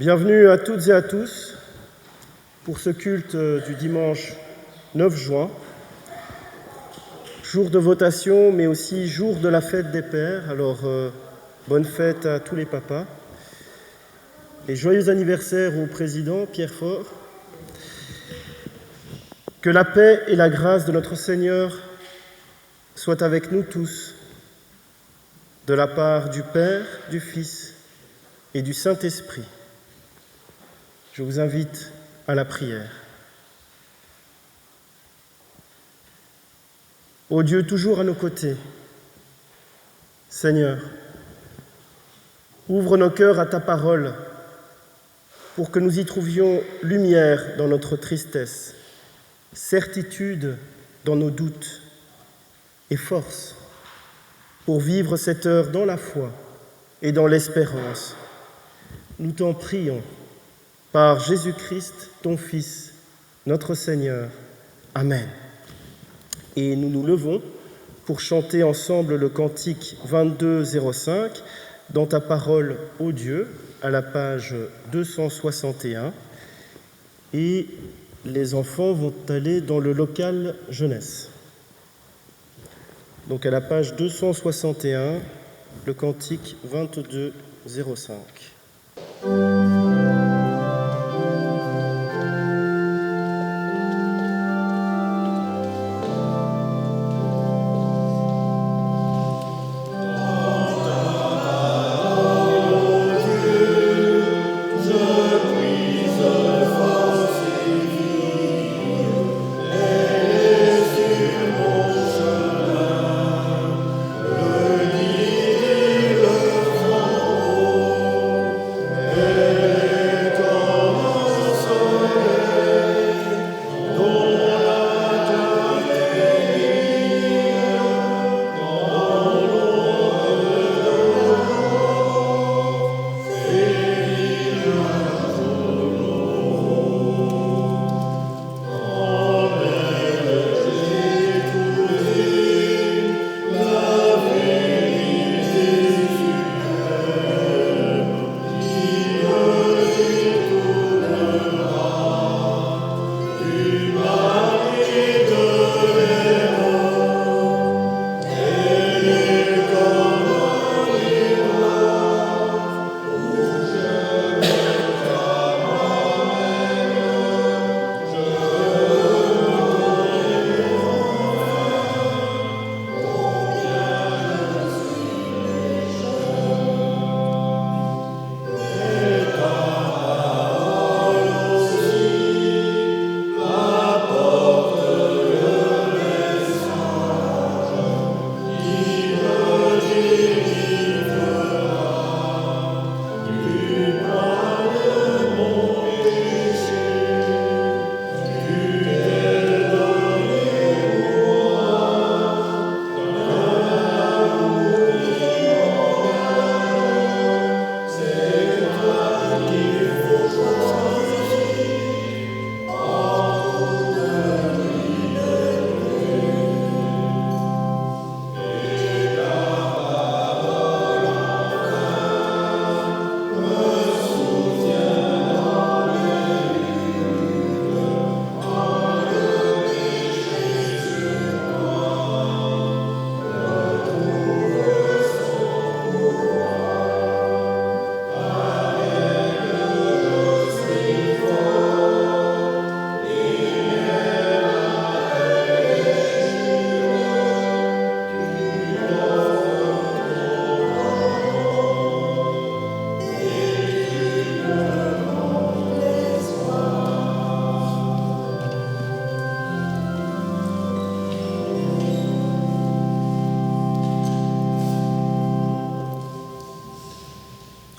Bienvenue à toutes et à tous pour ce culte du dimanche 9 juin, jour de votation, mais aussi jour de la fête des pères. Alors, bonne fête à tous les papas et joyeux anniversaire au président Pierre Faure. Que la paix et la grâce de notre Seigneur soient avec nous tous, de la part du Père, du Fils et du Saint-Esprit. Je vous invite à la prière. Ô Dieu, toujours à nos côtés, Seigneur, ouvre nos cœurs à ta parole pour que nous y trouvions lumière dans notre tristesse, certitude dans nos doutes et force pour vivre cette heure dans la foi et dans l'espérance. Nous t'en prions. Par Jésus-Christ, ton Fils, notre Seigneur. Amen. Et nous nous levons pour chanter ensemble le cantique 2205, dans ta parole, ô Dieu, à la page 261. Et les enfants vont aller dans le local jeunesse. Donc à la page 261, le cantique 2205.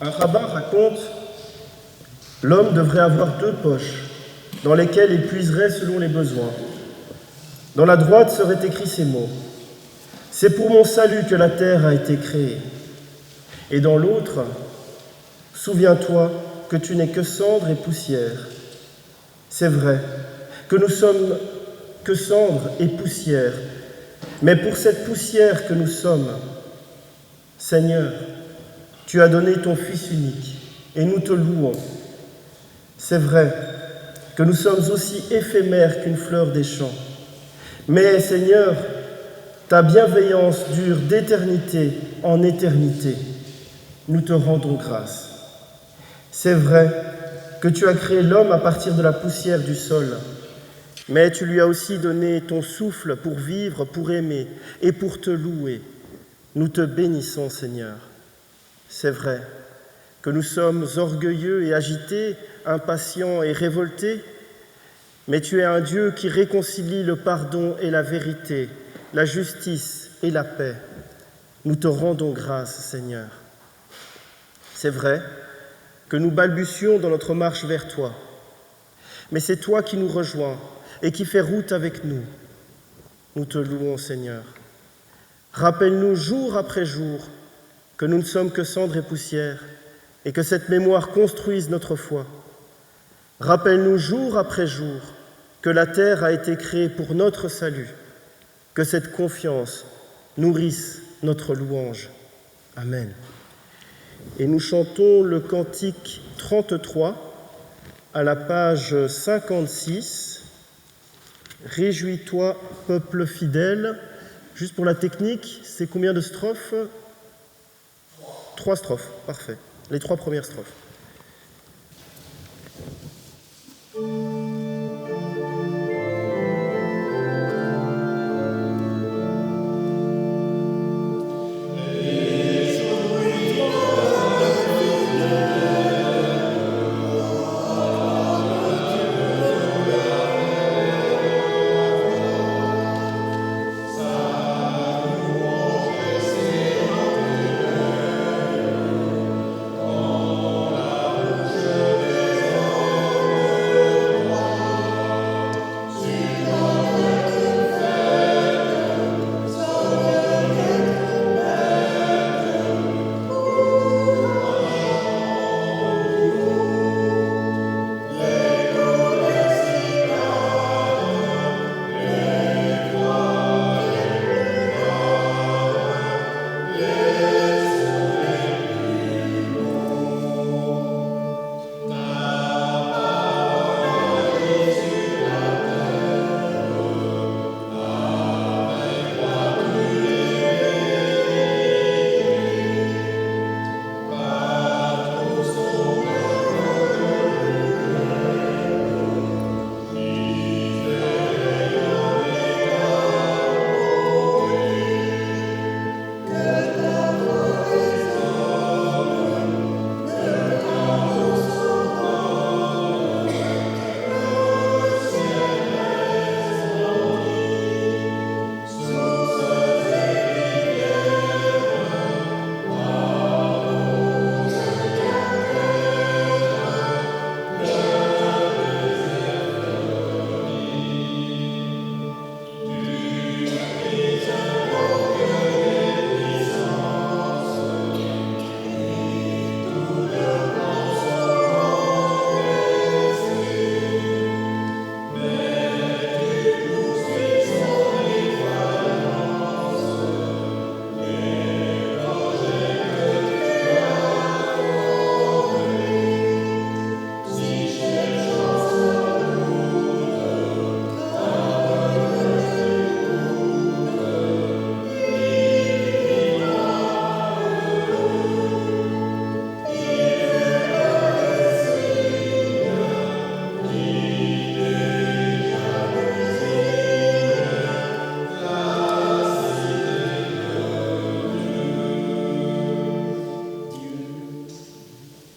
Un rabbin raconte « L'homme devrait avoir 2 poches dans lesquelles il puiserait selon les besoins. Dans la droite seraient écrits ces mots « C'est pour mon salut que la terre a été créée. » Et dans l'autre « Souviens-toi que tu n'es que cendre et poussière. » C'est vrai que nous sommes que cendre et poussière, mais pour cette poussière que nous sommes, Seigneur, tu as donné ton Fils unique, et nous te louons C'est vrai que nous sommes aussi éphémères qu'une fleur des champs. Mais Seigneur, ta bienveillance dure d'éternité en éternité. Nous te rendons grâce. C'est vrai que tu as créé l'homme à partir de la poussière du sol, mais tu lui as aussi donné ton souffle pour vivre, pour aimer et pour te louer. Nous te bénissons, Seigneur. C'est vrai que nous sommes orgueilleux et agités, impatients et révoltés, mais tu es un Dieu qui réconcilie le pardon et la vérité, la justice et la paix. Nous te rendons grâce, Seigneur. C'est vrai que nous balbutions dans notre marche vers toi, mais c'est toi qui nous rejoins et qui fais route avec nous. Nous te louons, Seigneur. Rappelle-nous jour après jour que nous ne sommes que cendres et poussière et que cette mémoire construise notre foi. Rappelle-nous jour après jour que la terre a été créée pour notre salut, que cette confiance nourrisse notre louange. Amen. Et nous chantons le cantique 33 à la page 56. Réjouis-toi, peuple fidèle. Juste pour la technique, c'est combien de strophes ? 3 strophes, parfait. Les 3 premières strophes.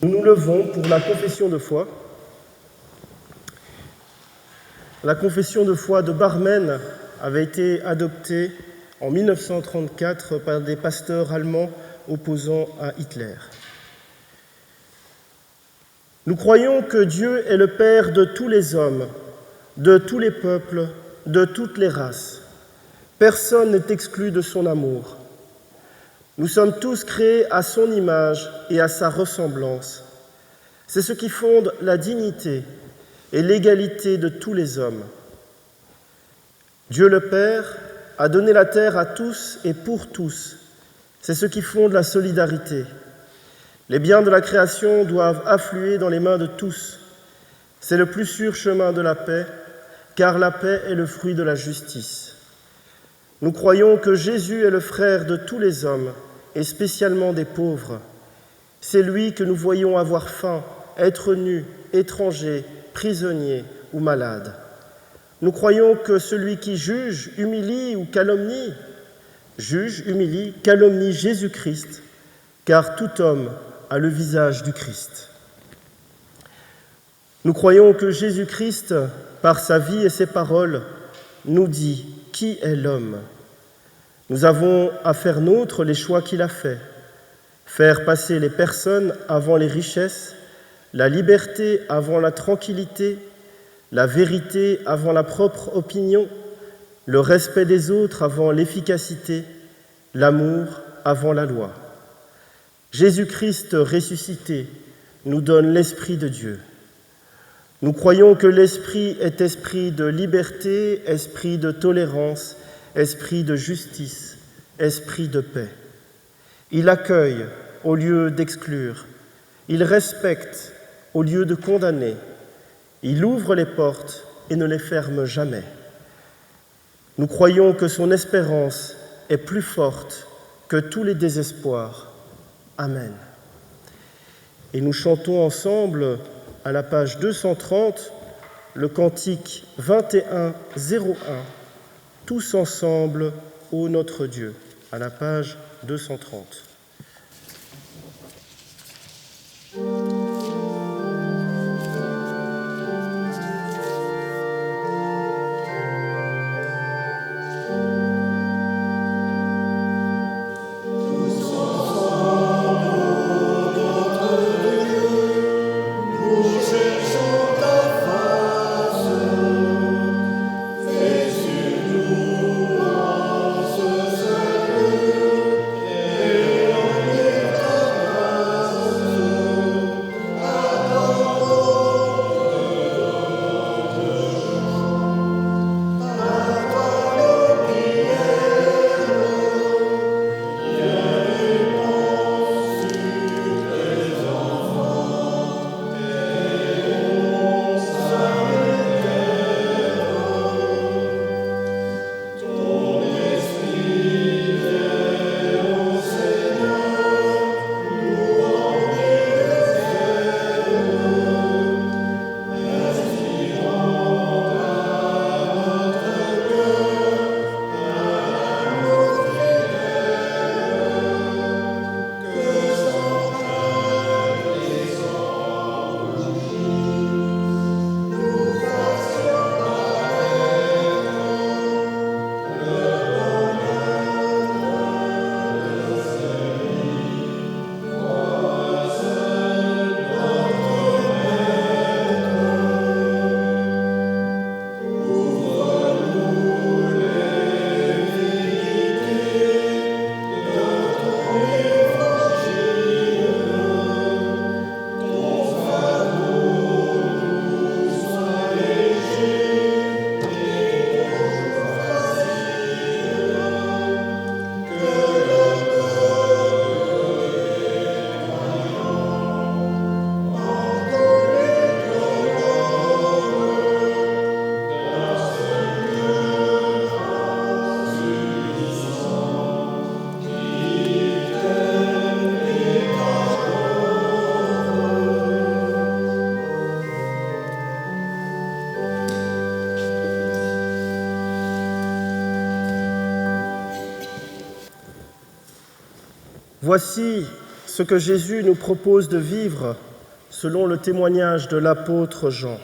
Nous nous levons pour la confession de foi. La confession de foi de Barmen avait été adoptée en 1934 par des pasteurs allemands opposants à Hitler. Nous croyons que Dieu est le Père de tous les hommes, de tous les peuples, de toutes les races. Personne n'est exclu de son amour. Nous sommes tous créés à son image et à sa ressemblance. C'est ce qui fonde la dignité et l'égalité de tous les hommes. Dieu le Père a donné la terre à tous et pour tous. C'est ce qui fonde la solidarité. Les biens de la création doivent affluer dans les mains de tous. C'est le plus sûr chemin de la paix, car la paix est le fruit de la justice. Nous croyons que Jésus est le frère de tous les hommes, et spécialement des pauvres. C'est lui que nous voyons avoir faim, être nu, étranger, prisonnier ou malade. Nous croyons que celui qui juge, humilie ou calomnie, Jésus-Christ, car tout homme a le visage du Christ. Nous croyons que Jésus-Christ, par sa vie et ses paroles, nous dit qui est l'homme. Nous avons à faire nôtres les choix qu'il a faits, faire passer les personnes avant les richesses, la liberté avant la tranquillité, la vérité avant la propre opinion, le respect des autres avant l'efficacité, l'amour avant la loi. Jésus-Christ ressuscité nous donne l'Esprit de Dieu. Nous croyons que l'Esprit est esprit de liberté, esprit de tolérance, esprit de justice, esprit de paix. Il accueille au lieu d'exclure, il respecte au lieu de condamner, il ouvre les portes et ne les ferme jamais. Nous croyons que son espérance est plus forte que tous les désespoirs. Amen. Et nous chantons ensemble, à la page 230, le cantique 2101, tous ensemble, ô notre Dieu, à la page 230. Voici ce que Jésus nous propose de vivre selon le témoignage de l'apôtre Jean.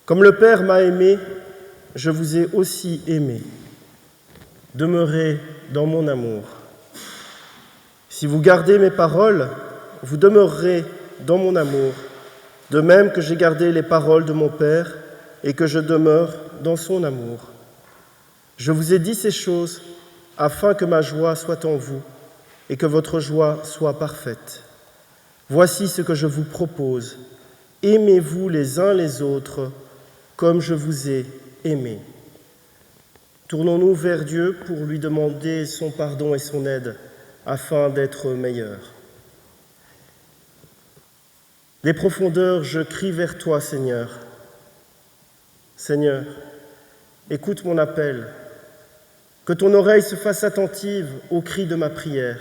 Comme le Père m'a aimé, je vous ai aussi aimé. Demeurez dans mon amour. Si vous gardez mes paroles, vous demeurerez dans mon amour, de même que j'ai gardé les paroles de mon Père et que je demeure dans son amour. Je vous ai dit ces choses afin que ma joie soit en vous et que votre joie soit parfaite. Voici ce que je vous propose. Aimez-vous les uns les autres comme je vous ai aimé. Tournons-nous vers Dieu pour lui demander son pardon et son aide afin d'être meilleurs. Des profondeurs, je crie vers toi, Seigneur. Seigneur, écoute mon appel, que ton oreille se fasse attentive au cri de ma prière.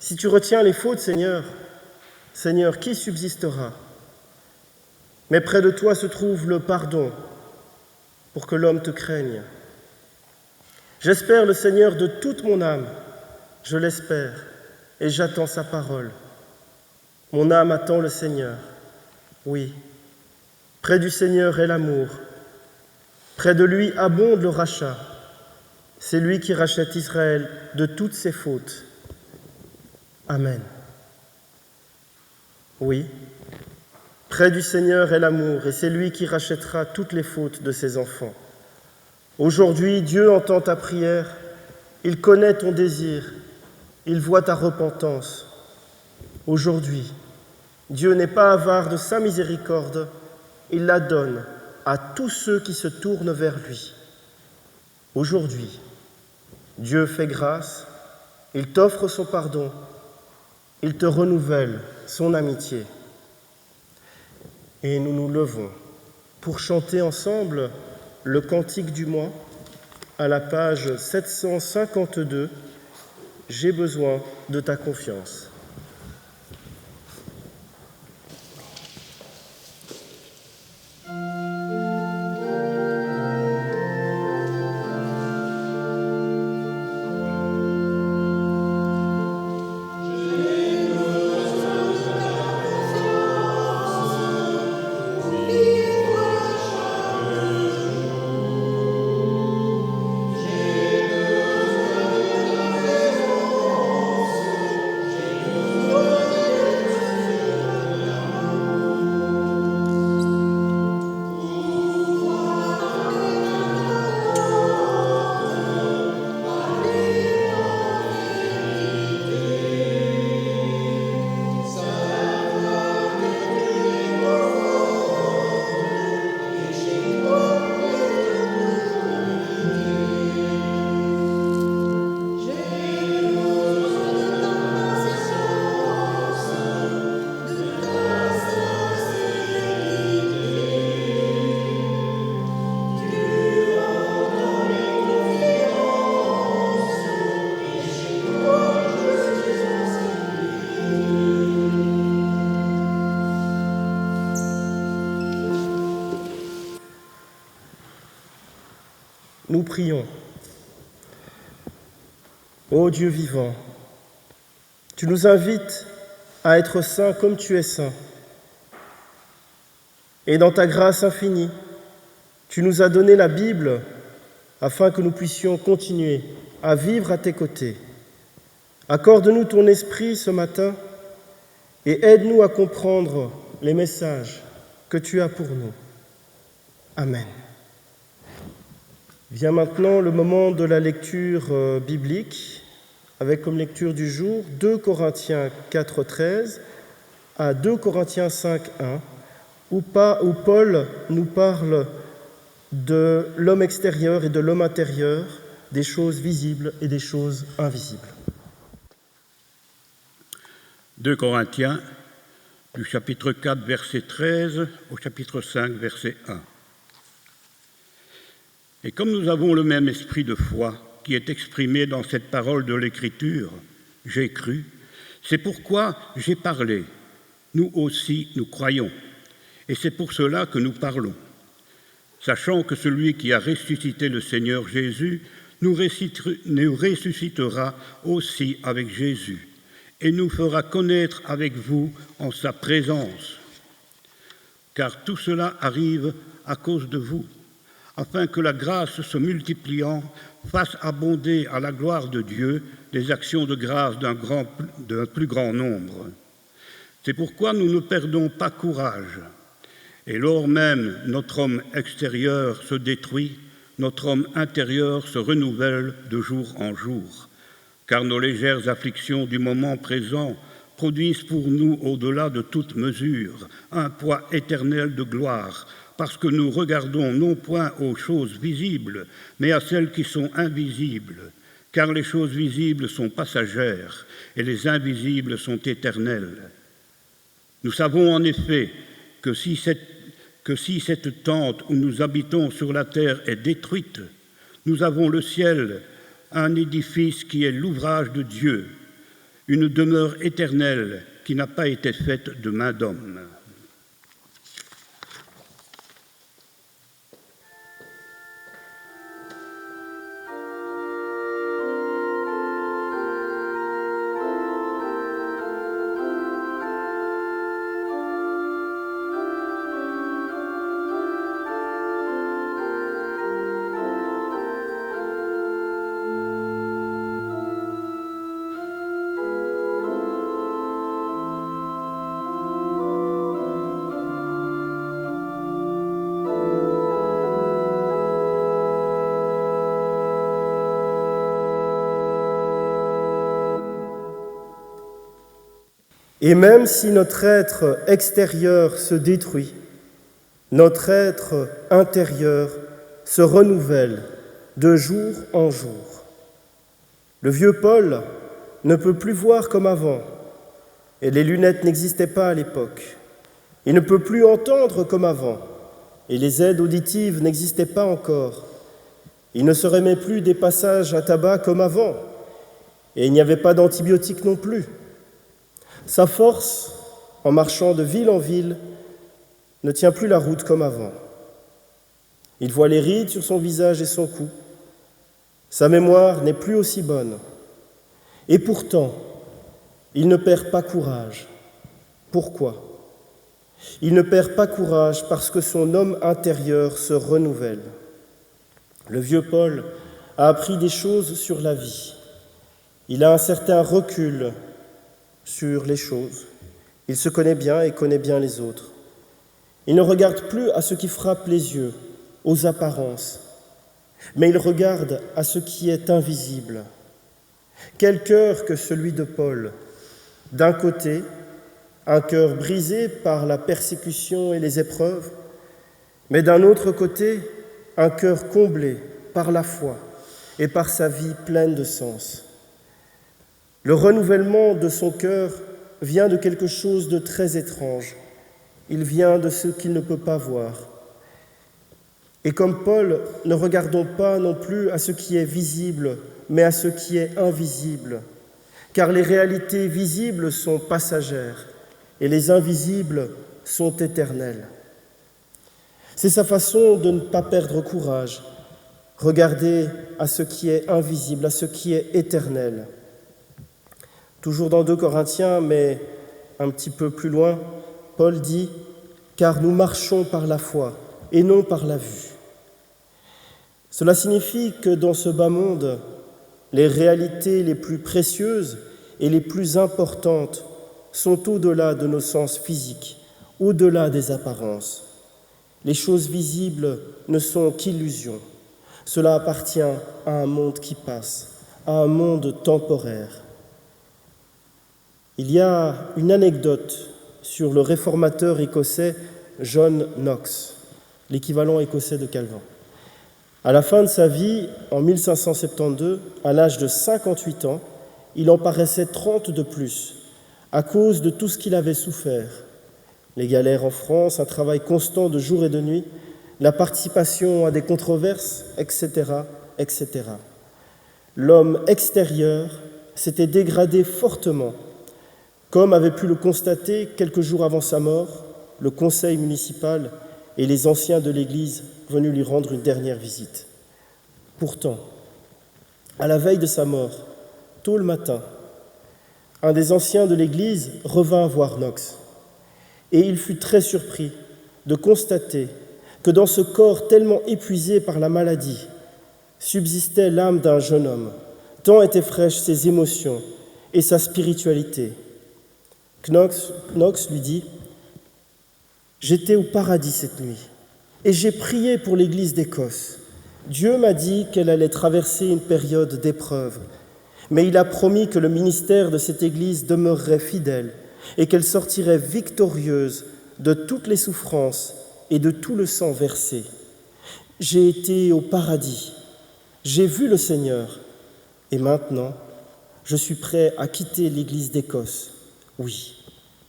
Si tu retiens les fautes, Seigneur, Seigneur, qui subsistera? Mais près de toi se trouve le pardon, pour que l'homme te craigne. J'espère le Seigneur de toute mon âme, je l'espère, et j'attends sa parole. Mon âme attend le Seigneur, oui. Près du Seigneur est l'amour, près de lui abonde le rachat. C'est lui qui rachète Israël de toutes ses fautes. Amen. Oui, près du Seigneur est l'amour, et c'est lui qui rachètera toutes les fautes de ses enfants. Aujourd'hui, Dieu entend ta prière, il connaît ton désir, il voit ta repentance. Aujourd'hui, Dieu n'est pas avare de sa miséricorde, il la donne à tous ceux qui se tournent vers lui. Aujourd'hui, Dieu fait grâce, il t'offre son pardon, il te renouvelle son amitié. Et nous nous levons pour chanter ensemble le cantique du mois à la page 752, « J'ai besoin de ta confiance ». Nous prions. Ô Dieu vivant, tu nous invites à être saints comme tu es saint. Et dans ta grâce infinie, tu nous as donné la Bible afin que nous puissions continuer à vivre à tes côtés. Accorde-nous ton esprit ce matin et aide-nous à comprendre les messages que tu as pour nous. Amen. Vient maintenant le moment de la lecture biblique, avec comme lecture du jour 2 Corinthiens 4,13 à 2 Corinthiens 5,1, où Paul nous parle de l'homme extérieur et de l'homme intérieur, des choses visibles et des choses invisibles. 2 Corinthiens, du chapitre 4, verset 13 au chapitre 5, verset 1. Et comme nous avons le même esprit de foi qui est exprimé dans cette parole de l'Écriture, j'ai cru, c'est pourquoi j'ai parlé. Nous aussi, nous croyons. Et c'est pour cela que nous parlons. Sachant que celui qui a ressuscité le Seigneur Jésus nous ressuscitera aussi avec Jésus et nous fera connaître avec vous en sa présence. Car tout cela arrive à cause de vous, afin que la grâce se multipliant fasse abonder à la gloire de Dieu les actions de grâce d'un plus grand nombre. C'est pourquoi nous ne perdons pas courage. Et lors même notre homme extérieur se détruit, notre homme intérieur se renouvelle de jour en jour. Car nos légères afflictions du moment présent produisent pour nous, au-delà de toute mesure, un poids éternel de gloire, parce que nous regardons non point aux choses visibles, mais à celles qui sont invisibles, car les choses visibles sont passagères et les invisibles sont éternelles. Nous savons en effet que si cette tente où nous habitons sur la terre est détruite, nous avons le ciel, un édifice qui est l'ouvrage de Dieu, une demeure éternelle qui n'a pas été faite de main d'homme. Et même si notre être extérieur se détruit, notre être intérieur se renouvelle de jour en jour. Le vieux Paul ne peut plus voir comme avant, et les lunettes n'existaient pas à l'époque. Il ne peut plus entendre comme avant, et les aides auditives n'existaient pas encore. Il ne se remet plus des passages à tabac comme avant, et il n'y avait pas d'antibiotiques non plus. Sa force, en marchant de ville en ville, ne tient plus la route comme avant. Il voit les rides sur son visage et son cou. Sa mémoire n'est plus aussi bonne. Et pourtant, il ne perd pas courage. Pourquoi ? Il ne perd pas courage parce que son homme intérieur se renouvelle. Le vieux Paul a appris des choses sur la vie. Il a un certain recul sur les choses. Il se connaît bien et connaît bien les autres. Il ne regarde plus à ce qui frappe les yeux, aux apparences, mais il regarde à ce qui est invisible. Quel cœur que celui de Paul. D'un côté, un cœur brisé par la persécution et les épreuves, mais d'un autre côté, un cœur comblé par la foi et par sa vie pleine de sens. Le renouvellement de son cœur vient de quelque chose de très étrange. Il vient de ce qu'il ne peut pas voir. Et comme Paul, ne regardons pas non plus à ce qui est visible, mais à ce qui est invisible, car les réalités visibles sont passagères et les invisibles sont éternelles. C'est sa façon de ne pas perdre courage, regarder à ce qui est invisible, à ce qui est éternel. Toujours dans 2 Corinthiens, mais un petit peu plus loin, Paul dit « Car nous marchons par la foi et non par la vue ». Cela signifie que dans ce bas monde, les réalités les plus précieuses et les plus importantes sont au-delà de nos sens physiques, au-delà des apparences. Les choses visibles ne sont qu'illusions. Cela appartient à un monde qui passe, à un monde temporaire. Il y a une anecdote sur le réformateur écossais John Knox, l'équivalent écossais de Calvin. À la fin de sa vie, en 1572, à l'âge de 58 ans, il en paraissait 30 de plus, à cause de tout ce qu'il avait souffert. Les galères en France, un travail constant de jour et de nuit, la participation à des controverses, etc., etc. L'homme extérieur s'était dégradé fortement, comme avait pu le constater quelques jours avant sa mort le conseil municipal et les anciens de l'Église venus lui rendre une dernière visite. Pourtant, à la veille de sa mort, tôt le matin, un des anciens de l'Église revint voir Knox, et il fut très surpris de constater que dans ce corps tellement épuisé par la maladie subsistait l'âme d'un jeune homme, tant étaient fraîches ses émotions et sa spiritualité. Knox lui dit « J'étais au paradis cette nuit et j'ai prié pour l'Église d'Écosse. Dieu m'a dit qu'elle allait traverser une période d'épreuve, mais il a promis que le ministère de cette Église demeurerait fidèle et qu'elle sortirait victorieuse de toutes les souffrances et de tout le sang versé. J'ai été au paradis, j'ai vu le Seigneur, et maintenant, je suis prêt à quitter l'Église d'Écosse. Oui. »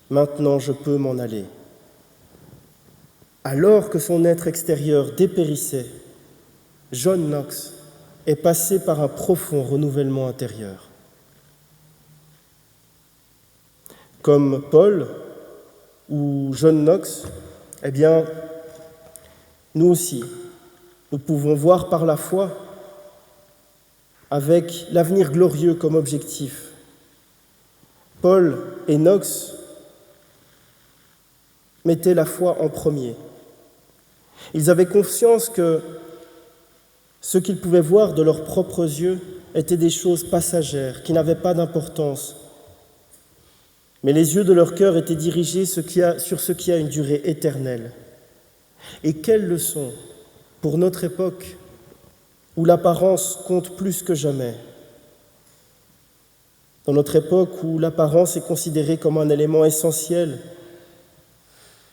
Maintenant je peux m'en aller. Alors que son être extérieur dépérissait, John Knox est passé par un profond renouvellement intérieur. Comme Paul ou John Knox, eh bien, nous aussi, nous pouvons voir par la foi, avec l'avenir glorieux comme objectif. Paul et Knox mettaient la foi en premier. Ils avaient conscience que ce qu'ils pouvaient voir de leurs propres yeux étaient des choses passagères, qui n'avaient pas d'importance. Mais les yeux de leur cœur étaient dirigés sur ce qui a une durée éternelle. Et quelle leçon pour notre époque où l'apparence compte plus que jamais. Dans notre époque où l'apparence est considérée comme un élément essentiel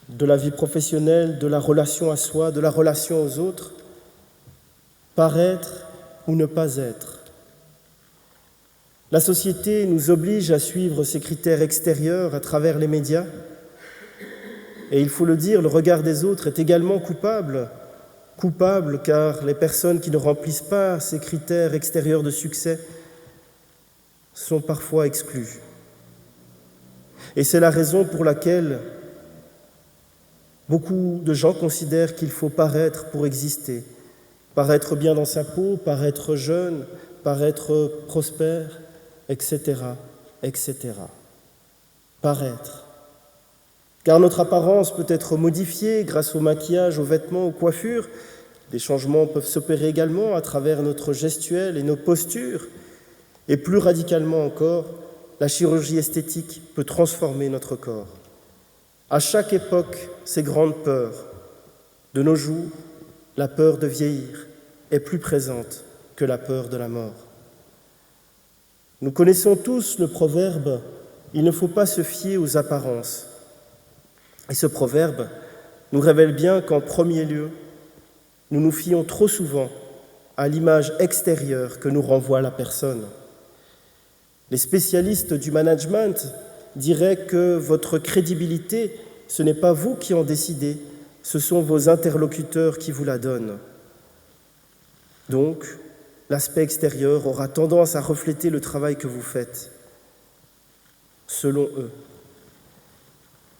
de la vie professionnelle, de la relation à soi, de la relation aux autres, paraître ou ne pas être. La société nous oblige à suivre ces critères extérieurs à travers les médias. Et il faut le dire, le regard des autres est également coupable car les personnes qui ne remplissent pas ces critères extérieurs de succès sont parfois exclues. Et c'est la raison pour laquelle beaucoup de gens considèrent qu'il faut paraître pour exister, paraître bien dans sa peau, paraître jeune, paraître prospère, etc., etc. Paraître. Car notre apparence peut être modifiée grâce au maquillage, aux vêtements, aux coiffures. Des changements peuvent s'opérer également à travers notre gestuelle et nos postures. Et plus radicalement encore, la chirurgie esthétique peut transformer notre corps. À chaque époque, ces grandes peurs. De nos jours, la peur de vieillir est plus présente que la peur de la mort. Nous connaissons tous le proverbe « Il ne faut pas se fier aux apparences ». Et ce proverbe nous révèle bien qu'en premier lieu, nous nous fions trop souvent à l'image extérieure que nous renvoie la personne. Les spécialistes du management diraient que votre crédibilité, ce n'est pas vous qui en décidez, ce sont vos interlocuteurs qui vous la donnent. Donc, l'aspect extérieur aura tendance à refléter le travail que vous faites, selon eux.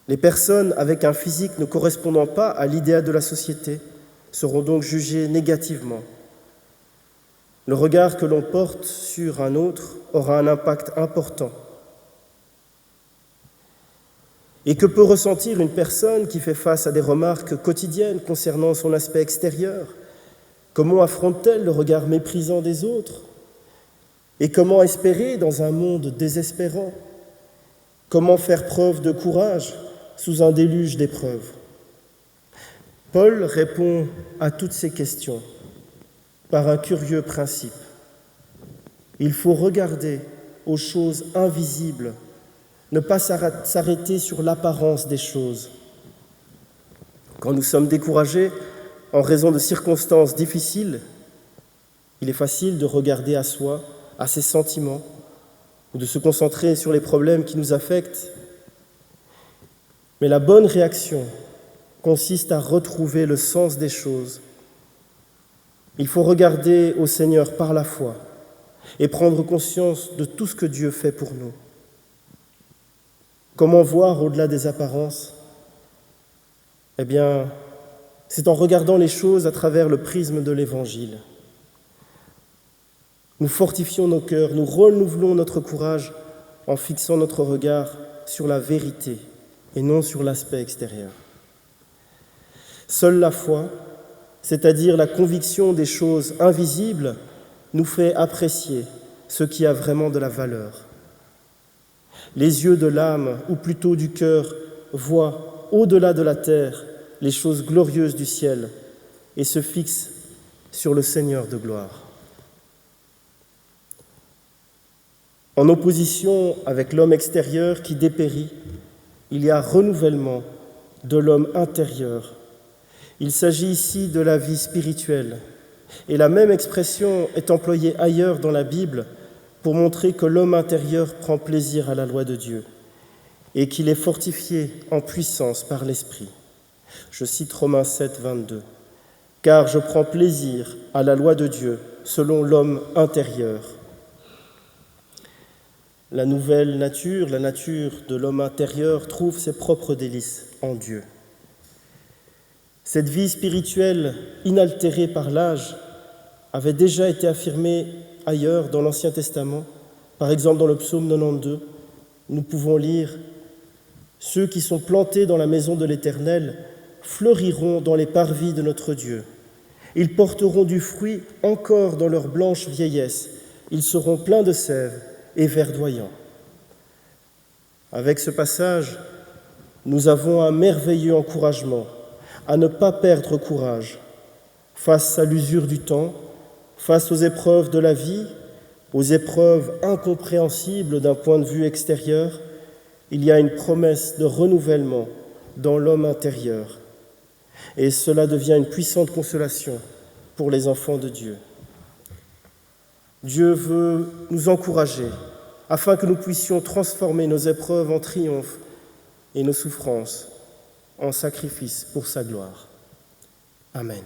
Les personnes avec un physique ne correspondant pas à l'idéal de la société seront donc jugées négativement. Le regard que l'on porte sur un autre aura un impact important. Et que peut ressentir une personne qui fait face à des remarques quotidiennes concernant son aspect extérieur ? Comment affronte-t-elle le regard méprisant des autres ? Et comment espérer dans un monde désespérant ? Comment faire preuve de courage sous un déluge d'épreuves ? Paul répond à toutes ces questions par un curieux principe. Il faut regarder aux choses invisibles, ne pas s'arrêter sur l'apparence des choses. Quand nous sommes découragés en raison de circonstances difficiles, il est facile de regarder à soi, à ses sentiments, ou de se concentrer sur les problèmes qui nous affectent. Mais la bonne réaction consiste à retrouver le sens des choses. Il faut regarder au Seigneur par la foi et prendre conscience de tout ce que Dieu fait pour nous. Comment voir au-delà des apparences ? Eh bien, c'est en regardant les choses à travers le prisme de l'Évangile. Nous fortifions nos cœurs, nous renouvelons notre courage en fixant notre regard sur la vérité et non sur l'aspect extérieur. Seule la foi, c'est-à-dire la conviction des choses invisibles, nous fait apprécier ce qui a vraiment de la valeur. Les yeux de l'âme, ou plutôt du cœur, voient au-delà de la terre les choses glorieuses du ciel et se fixent sur le Seigneur de gloire. En opposition avec l'homme extérieur qui dépérit, il y a renouvellement de l'homme intérieur. Il s'agit ici de la vie spirituelle. Et la même expression est employée ailleurs dans la Bible pour montrer que l'homme intérieur prend plaisir à la loi de Dieu. et qu'il est fortifié en puissance par l'Esprit. Je cite Romains 7, 22. « Car je prends plaisir à la loi de Dieu selon l'homme intérieur. » La nouvelle nature, la nature de l'homme intérieur, trouve ses propres délices en Dieu. Cette vie spirituelle inaltérée par l'âge avait déjà été affirmée ailleurs dans l'Ancien Testament. Par exemple, dans le psaume 92, nous pouvons lire « Ceux qui sont plantés dans la maison de l'Éternel fleuriront dans les parvis de notre Dieu. Ils porteront du fruit encore dans leur blanche vieillesse. Ils seront pleins de sève et verdoyants. » Avec ce passage, nous avons un merveilleux encouragement à ne pas perdre courage face à l'usure du temps, face aux épreuves de la vie, aux épreuves incompréhensibles d'un point de vue extérieur. Il y a une promesse de renouvellement dans l'homme intérieur. Et cela devient une puissante consolation pour les enfants de Dieu. Dieu veut nous encourager afin que nous puissions transformer nos épreuves en triomphe et nos souffrances en sacrifice pour sa gloire. Amen.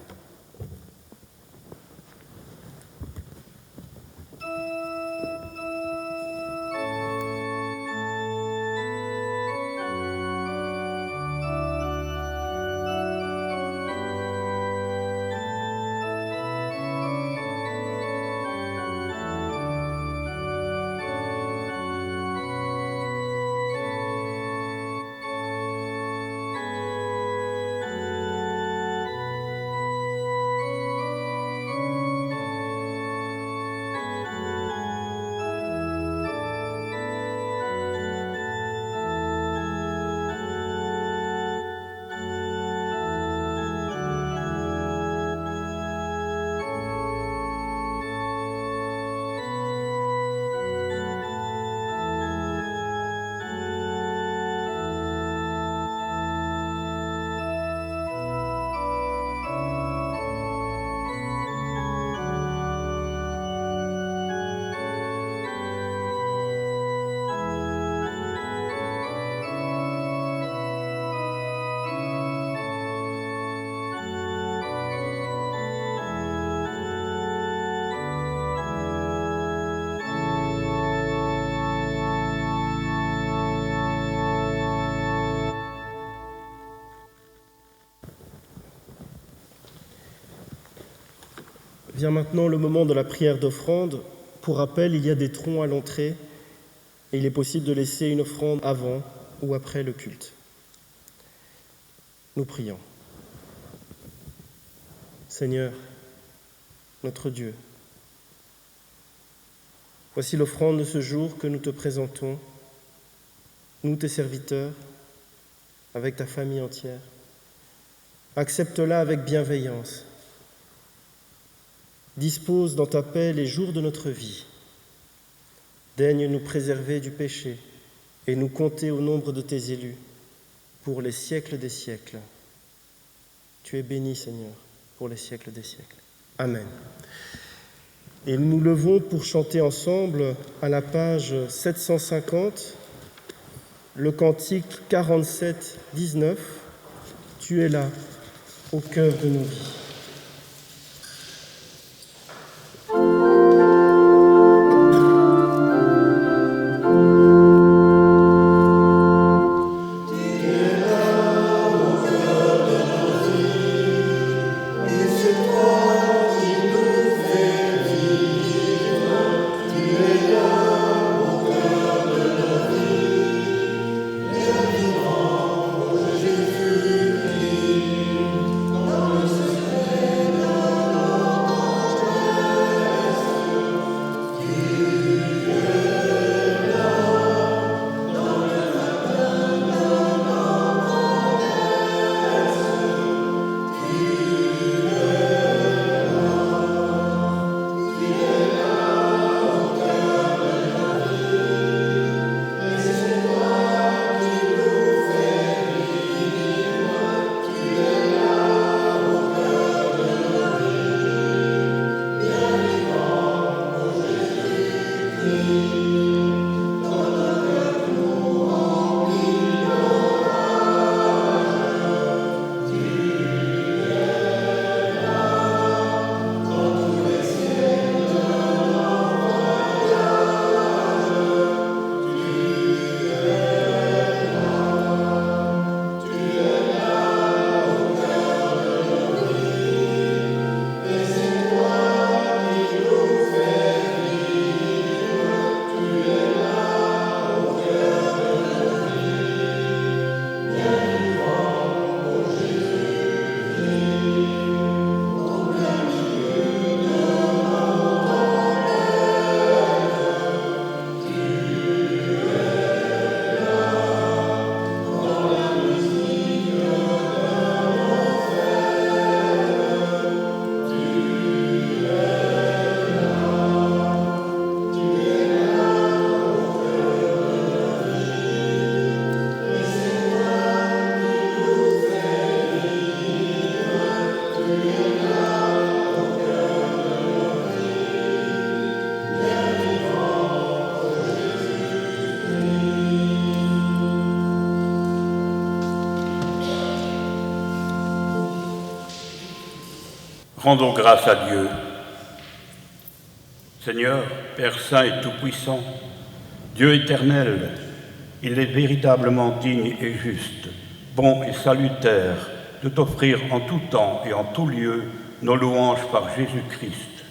Vient maintenant le moment de la prière d'offrande. Pour rappel, il y a des troncs à l'entrée et il est possible de laisser une offrande avant ou après le culte. Nous prions. Seigneur, notre Dieu, voici l'offrande de ce jour que nous te présentons, nous tes serviteurs, avec ta famille entière. Accepte-la avec bienveillance. Dispose dans ta paix les jours de notre vie. Daigne nous préserver du péché et nous compter au nombre de tes élus pour les siècles des siècles. Tu es béni, Seigneur, pour les siècles des siècles. Amen. Et nous nous levons pour chanter ensemble à la page 750, le cantique 47, 19. Tu es là, au cœur de nos vies. Rendons grâce à Dieu. Seigneur, Père Saint et Tout-Puissant, Dieu éternel, il est véritablement digne et juste, bon et salutaire de t'offrir en tout temps et en tout lieu nos louanges par Jésus-Christ,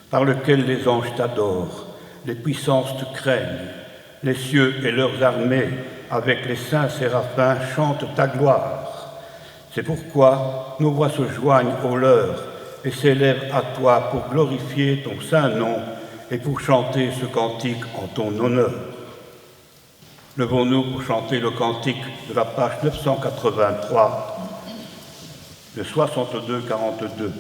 par lequel les anges t'adorent, les puissances te craignent, les cieux et leurs armées, avec les saints séraphins, chantent ta gloire. C'est pourquoi nos voix se joignent aux leurs et s'élèvent à toi pour glorifier ton saint nom et pour chanter ce cantique en ton honneur. Levons-nous pour chanter le cantique de la page 983, le 62-42.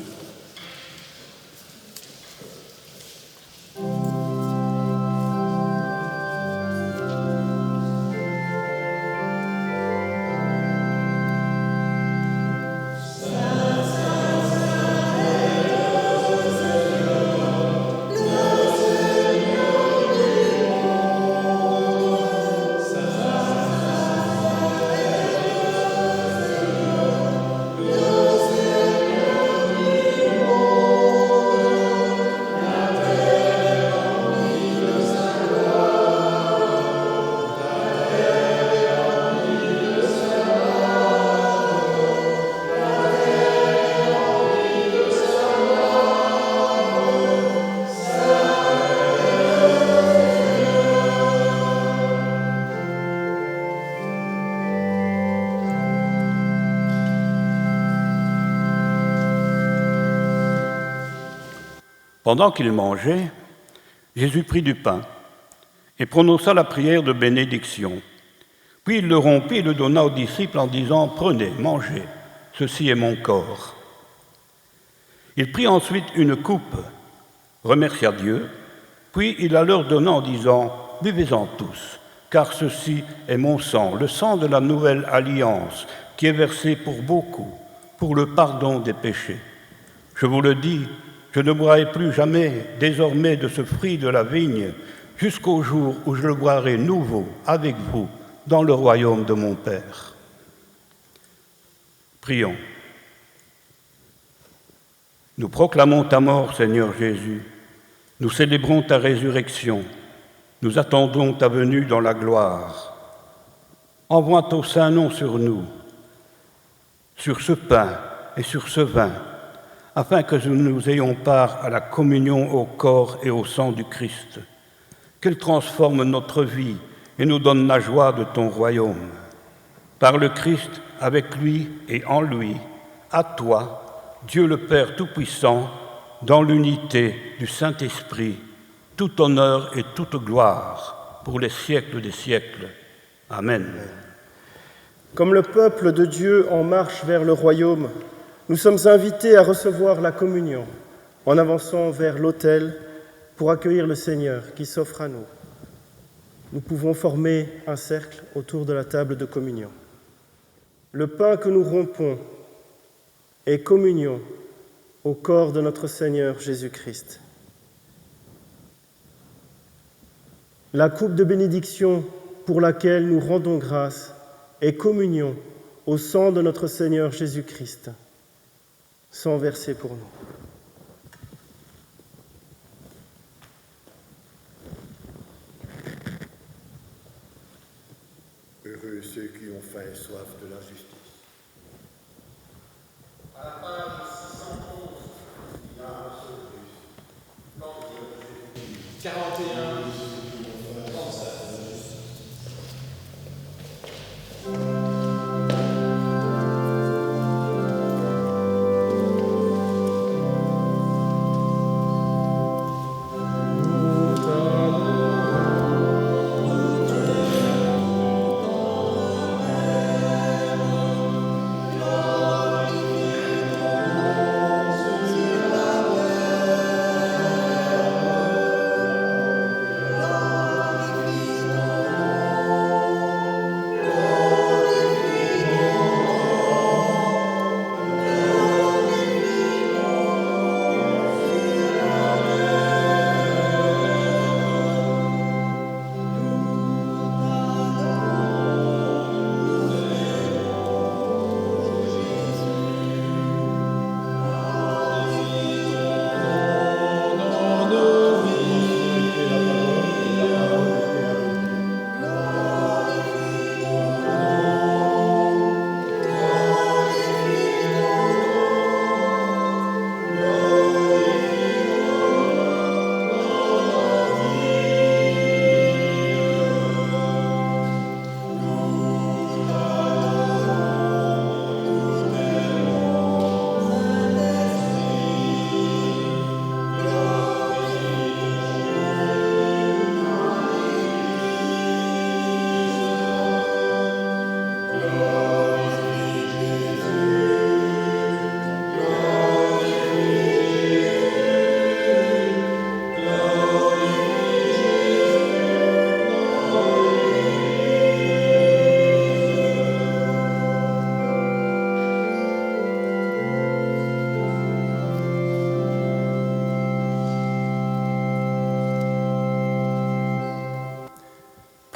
Pendant qu'il mangeait, Jésus prit du pain et prononça la prière de bénédiction. Puis il le rompit et le donna aux disciples en disant « Prenez, mangez, ceci est mon corps ». Il prit ensuite une coupe, remercia Dieu, puis il la leur donna en disant « Buvez-en tous, car ceci est mon sang, le sang de la nouvelle alliance, qui est versé pour beaucoup, pour le pardon des péchés. Je vous le dis, je ne boirai plus jamais désormais de ce fruit de la vigne jusqu'au jour où je le boirai nouveau avec vous dans le royaume de mon Père. » Prions. Nous proclamons ta mort, Seigneur Jésus. Nous célébrons ta résurrection. Nous attendons ta venue dans la gloire. Envoie ton saint nom sur nous, sur ce pain et sur ce vin, afin que nous ayons part à la communion au corps et au sang du Christ, qu'il transforme notre vie et nous donne la joie de ton royaume. Par le Christ, avec lui et en lui, à toi, Dieu le Père Tout-Puissant, dans l'unité du Saint-Esprit, tout honneur et toute gloire, pour les siècles des siècles. Amen. Comme le peuple de Dieu en marche vers le royaume, nous sommes invités à recevoir la communion en avançant vers l'autel pour accueillir le Seigneur qui s'offre à nous. Nous pouvons former un cercle autour de la table de communion. Le pain que nous rompons est communion au corps de notre Seigneur Jésus-Christ. La coupe de bénédiction pour laquelle nous rendons grâce est communion au sang de notre Seigneur Jésus-Christ, sang versé pour nous. Heureux ceux qui ont faim et soif de la justice. À la page 611, il y a un seul Christ. 41, 37.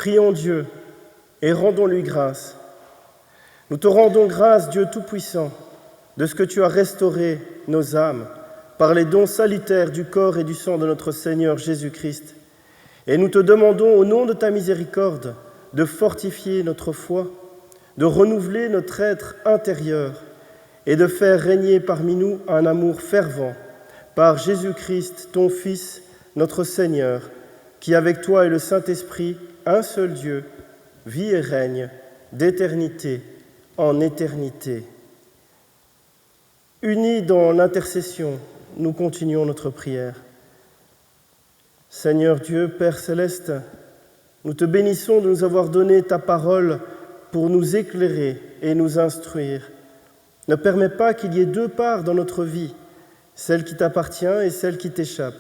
Prions Dieu et rendons-lui grâce. Nous te rendons grâce, Dieu Tout-Puissant, de ce que tu as restauré nos âmes par les dons salutaires du corps et du sang de notre Seigneur Jésus-Christ. Et nous te demandons, au nom de ta miséricorde, de fortifier notre foi, de renouveler notre être intérieur et de faire régner parmi nous un amour fervent par Jésus-Christ, ton Fils, notre Seigneur, qui avec toi et le Saint-Esprit, un seul Dieu, vit et règne d'éternité en éternité. Unis dans l'intercession, nous continuons notre prière. Seigneur Dieu, Père céleste, nous te bénissons de nous avoir donné ta parole pour nous éclairer et nous instruire. Ne permets pas qu'il y ait deux parts dans notre vie, celle qui t'appartient et celle qui t'échappe.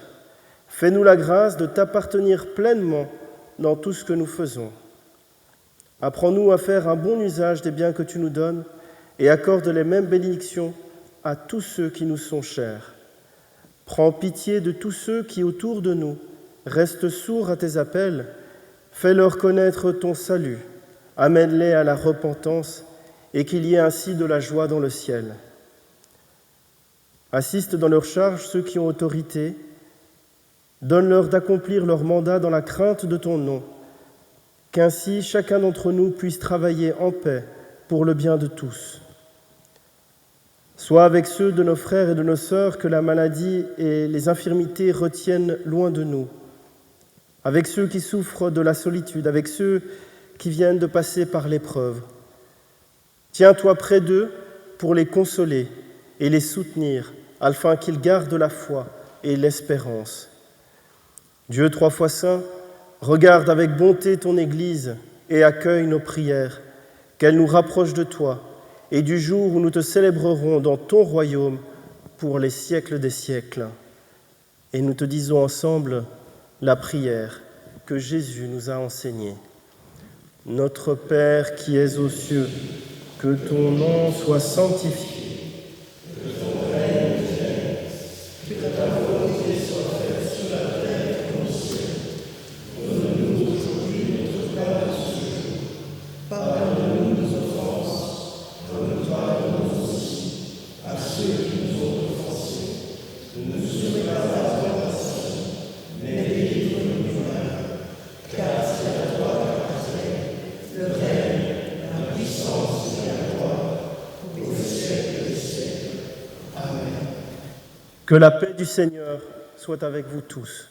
Fais-nous la grâce de t'appartenir pleinement dans tout ce que nous faisons. Apprends-nous à faire un bon usage des biens que tu nous donnes et accorde les mêmes bénédictions à tous ceux qui nous sont chers. Prends pitié de tous ceux qui, autour de nous, restent sourds à tes appels. Fais-leur connaître ton salut. Amène-les à la repentance et qu'il y ait ainsi de la joie dans le ciel. Assiste dans leur charge ceux qui ont autorité. Donne-leur d'accomplir leur mandat dans la crainte de ton nom, qu'ainsi chacun d'entre nous puisse travailler en paix pour le bien de tous. Sois avec ceux de nos frères et de nos sœurs que la maladie et les infirmités retiennent loin de nous, avec ceux qui souffrent de la solitude, avec ceux qui viennent de passer par l'épreuve. Tiens-toi près d'eux pour les consoler et les soutenir, afin qu'ils gardent la foi et l'espérance. Dieu trois fois saint, regarde avec bonté ton Église et accueille nos prières, qu'elle nous rapproche de toi et du jour où nous te célébrerons dans ton royaume pour les siècles des siècles. Et nous te disons ensemble la prière que Jésus nous a enseignée. Notre Père qui es aux cieux, que ton nom soit sanctifié. Que la paix du Seigneur soit avec vous tous.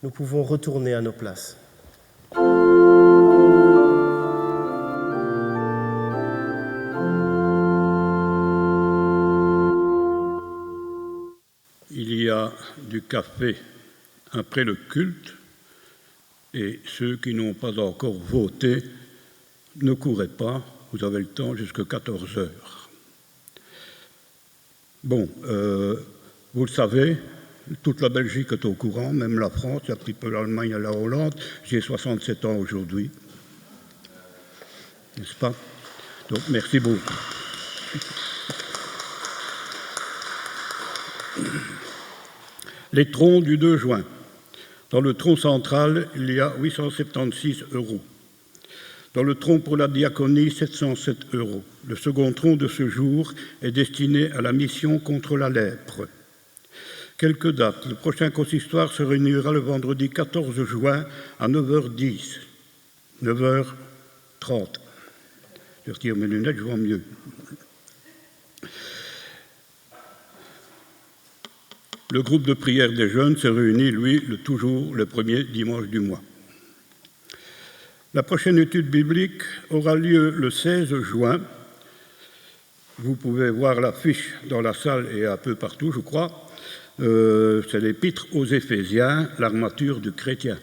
Nous pouvons retourner à nos places. Il y a du café après le culte et ceux qui n'ont pas encore voté, ne courez pas, vous avez le temps jusqu'à 14 heures. Bon, vous le savez, toute la Belgique est au courant, même la France, un petit peu l'Allemagne et la Hollande. J'ai 67 ans aujourd'hui, n'est-ce pas? Donc, merci beaucoup. Les troncs du 2 juin. Dans le tronc central, il y a 876 €. Dans le tronc pour la diaconie, 707 €. Le second tronc de ce jour est destiné à la mission contre la lèpre. Quelques dates. Le prochain consistoire se réunira le vendredi 14 juin à 9h10. 9h30. Je retire mes lunettes, je vois mieux. Le groupe de prière des jeunes se réunit, lui, toujours le premier dimanche du mois. La prochaine étude biblique aura lieu le 16 juin. Vous pouvez voir l'affiche dans la salle et un peu partout, je crois. C'est l'épître aux Éphésiens, l'armature du chrétien.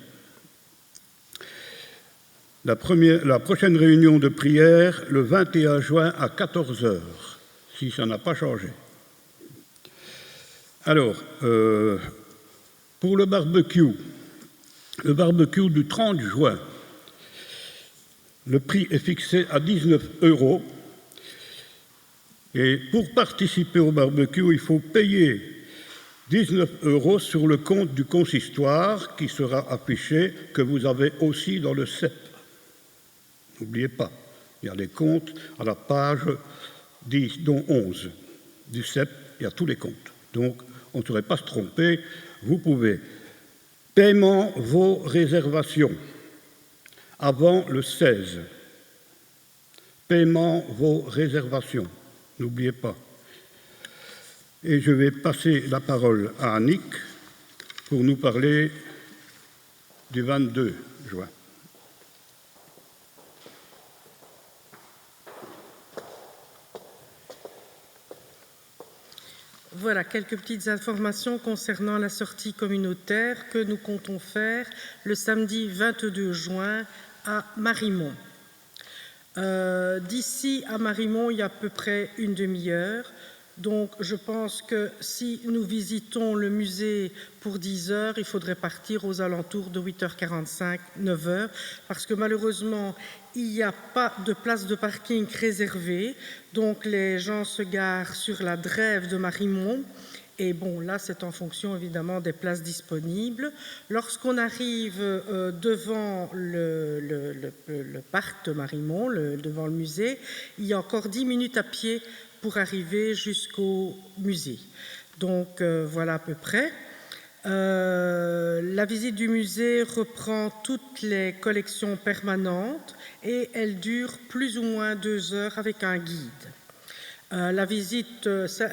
La prochaine réunion de prière, le 21 juin à 14 heures, si ça n'a pas changé. Alors, pour le barbecue du 30 juin, le prix est fixé à 19 €. Et pour participer au barbecue, il faut payer 19 € sur le compte du consistoire qui sera affiché, que vous avez aussi dans le CEP. N'oubliez pas, il y a les comptes à la page 10, dont 11. Du CEP, il y a tous les comptes. Donc, on ne saurait pas se tromper. Vous pouvez. Paiement vos réservations avant le 16. Paiement vos réservations. N'oubliez pas. Et je vais passer la parole à Annick pour nous parler du 22 juin. Voilà quelques petites informations concernant la sortie communautaire que nous comptons faire le samedi 22 juin à Marimont. D'ici à Marimont, il y a à peu près une demi-heure. Donc, je pense que si nous visitons le musée pour 10 heures, il faudrait partir aux alentours de 8h45, 9h, parce que malheureusement, il n'y a pas de place de parking réservée. Donc, les gens se garent sur la drève de Marimont. Et bon, là, c'est en fonction évidemment des places disponibles. Lorsqu'on arrive devant le parc de Marimont, devant le musée, il y a encore 10 minutes à pied pour arriver jusqu'au musée. Donc, voilà à peu près. La visite du musée reprend toutes les collections permanentes et elle dure plus ou moins 2 heures avec un guide.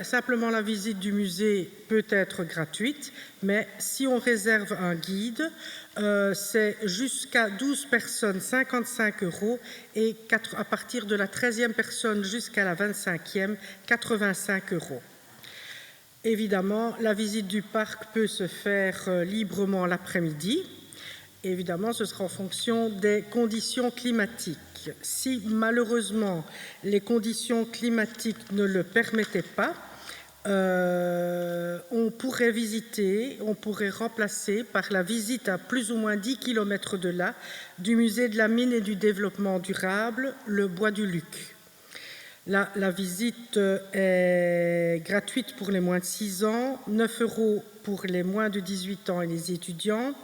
Simplement la visite du musée peut être gratuite, mais si on réserve un guide, c'est jusqu'à 12 personnes, 55 € et à partir de la 13e personne jusqu'à la 25e, 85 €. Évidemment, la visite du parc peut se faire librement l'après-midi. Évidemment, ce sera en fonction des conditions climatiques. Si malheureusement les conditions climatiques ne le permettaient pas, on pourrait remplacer par la visite à plus ou moins 10 km de là du musée de la mine et du développement durable, le Bois du Luc. La visite est gratuite pour les moins de 6 ans, 9 € pour les moins de 18 ans et les étudiants,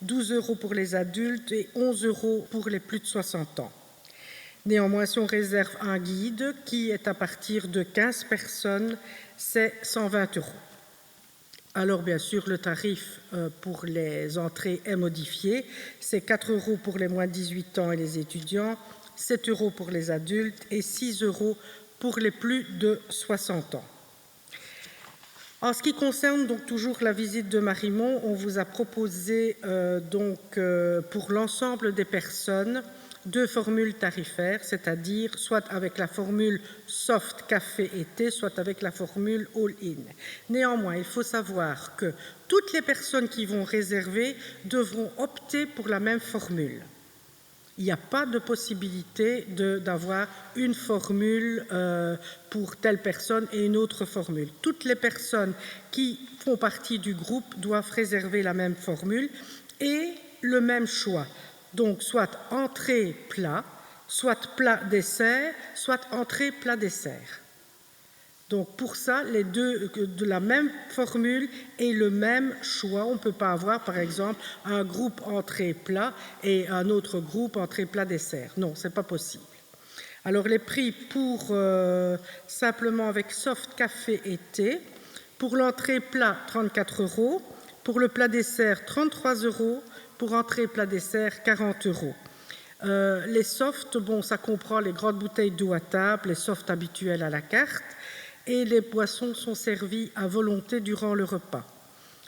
12 € pour les adultes et 11 € pour les plus de 60 ans. Néanmoins, si on réserve un guide qui est à partir de 15 personnes, c'est 120 €. Alors, bien sûr, le tarif pour les entrées est modifié. C'est 4 € pour les moins de 18 ans et les étudiants, 7 € pour les adultes et 6 € pour les plus de 60 ans. En ce qui concerne donc toujours la visite de Marimont, on vous a proposé pour l'ensemble des personnes 2 formules tarifaires, c'est-à-dire soit avec la formule soft café et thé, soit avec la formule all-in. Néanmoins, il faut savoir que toutes les personnes qui vont réserver devront opter pour la même formule. Il n'y a pas de possibilité d'avoir une formule pour telle personne et une autre formule. Toutes les personnes qui font partie du groupe doivent réserver la même formule et le même choix. Donc, soit entrée-plat, soit plat-dessert, soit entrée-plat-dessert. Donc, pour ça, les deux de la même formule et le même choix. On ne peut pas avoir, par exemple, un groupe entrée-plat et un autre groupe entrée-plat-dessert. Non, ce n'est pas possible. Alors, les prix pour simplement avec soft café et thé. Pour l'entrée-plat, 34 €. Pour le plat-dessert, 33 €. Pour entrée plat-dessert, 40 €. Les softs, ça comprend les grandes bouteilles d'eau à table, les softs habituels à la carte, et les boissons sont servies à volonté durant le repas.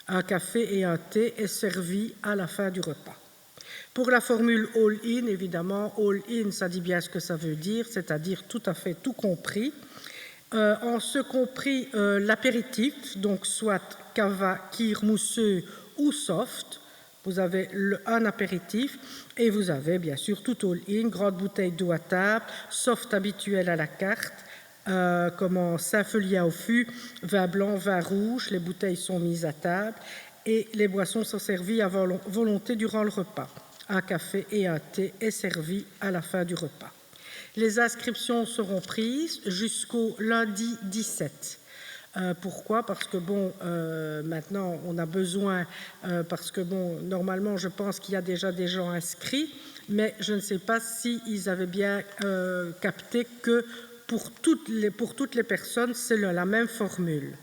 Un café et un thé est servi à la fin du repas. Pour la formule all-in, évidemment, all-in, ça dit bien ce que ça veut dire, c'est-à-dire tout à fait tout compris. En ce compris l'apéritif, donc soit cava, kir mousseux ou soft. Vous avez un apéritif et vous avez bien sûr tout all-in, grande bouteille d'eau à table, soft habituel à la carte, comme Saint-Feuillat au fût, vin blanc, vin rouge, les bouteilles sont mises à table et les boissons sont servies à volonté durant le repas. Un café et un thé est servi à la fin du repas. Les inscriptions seront prises jusqu'au lundi 17. Pourquoi? Parce que maintenant on a besoin, parce que normalement je pense qu'il y a déjà des gens inscrits, mais je ne sais pas s'ils avaient bien capté que pour toutes les personnes, c'est la même formule.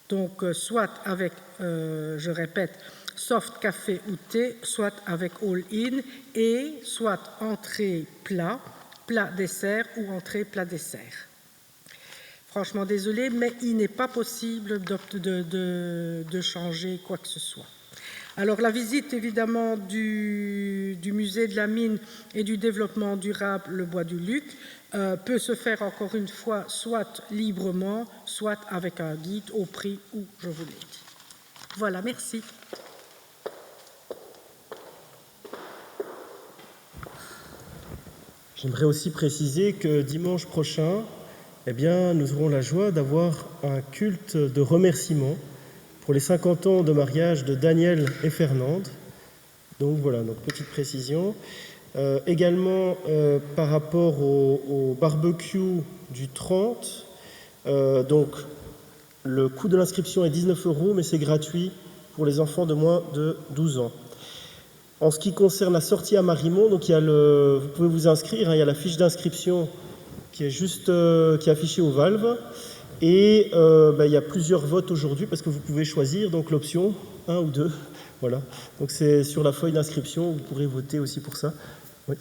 Donc soit avec, je répète, soft café ou thé, soit avec all-in, et soit entrée plat, plat dessert ou entrée plat dessert. Franchement désolé, mais il n'est pas possible de changer quoi que ce soit. Alors la visite évidemment du musée de la mine et du développement durable, le Bois du Luc, peut se faire encore une fois soit librement, soit avec un guide au prix où je vous l'ai dit. Voilà, merci. J'aimerais aussi préciser que dimanche prochain, nous aurons la joie d'avoir un culte de remerciement pour les 50 ans de mariage de Daniel et Fernande. Donc voilà, donc petite précision. Également, par rapport au barbecue du 30, donc le coût de l'inscription est 19 €, mais c'est gratuit pour les enfants de moins de 12 ans. En ce qui concerne la sortie à Marimont, donc vous pouvez vous inscrire, il y a la fiche d'inscription qui est juste qui est affichée aux valves. Et il y a plusieurs votes aujourd'hui parce que vous pouvez choisir donc l'option 1 ou 2. Voilà. Donc c'est sur la feuille d'inscription, vous pourrez voter aussi pour ça. Oui.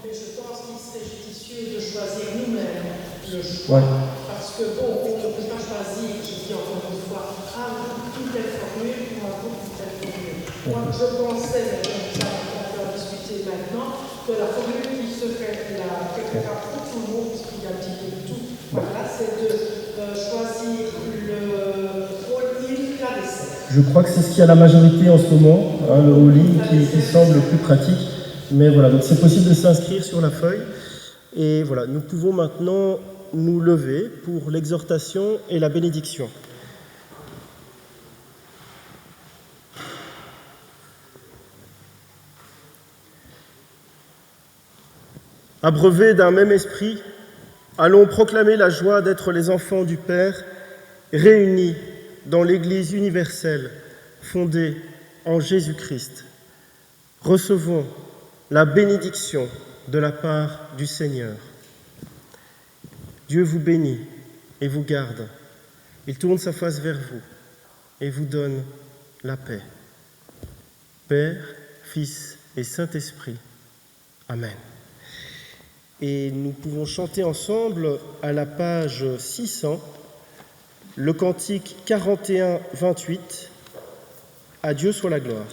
Mais je pense qu'il serait judicieux de choisir nous-mêmes le choix. Ouais. Parce que on ne peut pas choisir, je dis encore une fois, une telle formule ou un groupe d'une telle formule. Moi, je pensais, mais ça, on va discuter maintenant, que la formule qui serait la préférable pour tout le monde, puisqu'il y a un petit peu de tout, voilà, c'est de choisir le all-in plat dessert. Je crois que c'est ce qui a la majorité en ce moment, le all-in qui semble le plus pratique. Mais voilà, donc c'est possible de s'inscrire sur la feuille. Et voilà, nous pouvons maintenant nous lever pour l'exhortation et la bénédiction. Abreuvés d'un même esprit, allons proclamer la joie d'être les enfants du Père, réunis dans l'Église universelle, fondée en Jésus-Christ. Recevons la bénédiction de la part du Seigneur. Dieu vous bénit et vous garde. Il tourne sa face vers vous et vous donne la paix. Père, Fils et Saint-Esprit. Amen. Et nous pouvons chanter ensemble à la page 600 le cantique 41-28, « À Dieu soit la gloire ».